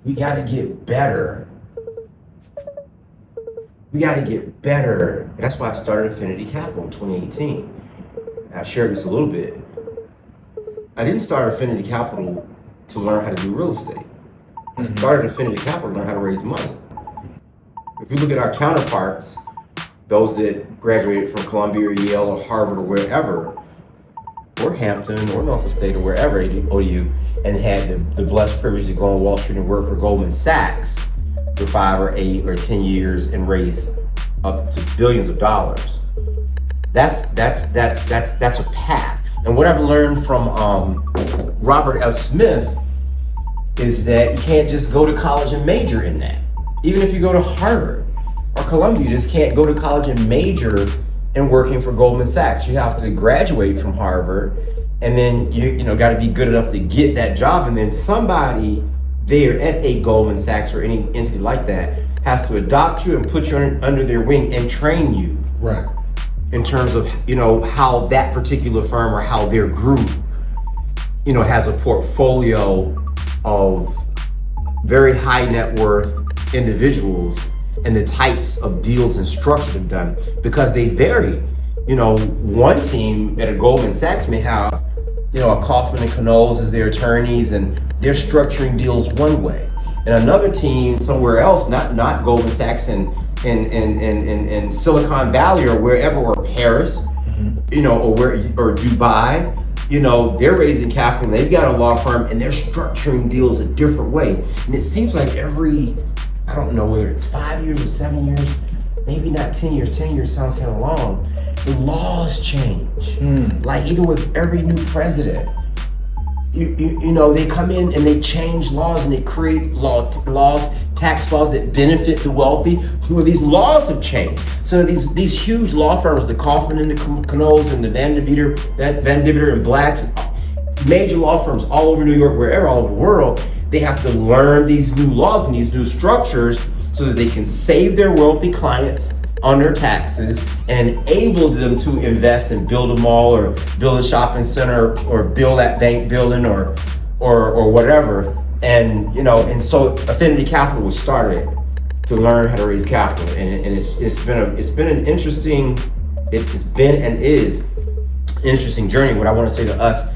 we got to get better. We got to get better. And that's why I started Affinity Capital in 2018. I've shared this a little bit. I didn't start Affinity Capital to learn how to do real estate. I started Affinity Capital to learn how to raise money. If you look at our counterparts, those that graduated from Columbia or Yale or Harvard or wherever, or Hampton or Norfolk State or wherever OU, and had the blessed privilege to go on Wall Street and work for Goldman Sachs for 5 or 8 or 10 years and raise up to billions of dollars. That's a path. And what I've learned from Robert F. Smith is that you can't just go to college and major in that. Even if you go to Harvard or Columbia, you just can't go to college and major in working for Goldman Sachs. You have to graduate from Harvard, and then you got to be good enough to get that job, and then somebody there at a Goldman Sachs or any entity like that has to adopt you and put you under their wing and train you. Right. In terms of how that particular firm or how their group has a portfolio of very high net worth individuals and the types of deals and structures they've done, because they vary. One team at a Goldman Sachs may have a Coffin and Canol as their attorneys, and they're structuring deals one way, and another team somewhere else, not Goldman Sachs in Silicon Valley or wherever, or Paris, or Dubai, they're raising capital. They've got a law firm and they're structuring deals a different way. And it seems like every, I don't know whether it's 5 years or 7 years, maybe not 10 years. 10 years sounds kind of long. The laws change. Like even with every new president, they come in and they change laws and they create laws, tax laws that benefit the wealthy. These laws have changed. So these huge law firms, the Coffin and the Canols and the Van Deventer and Blacks, major law firms all over New York, wherever, all over the world, they have to learn these new laws and these new structures so that they can save their wealthy clients on their taxes and enable them to invest and build a mall or build a shopping center or build that bank building or whatever. And so Affinity Capital was started to learn how to raise capital, and it's been an interesting, it's been and is interesting journey. What I want to say to us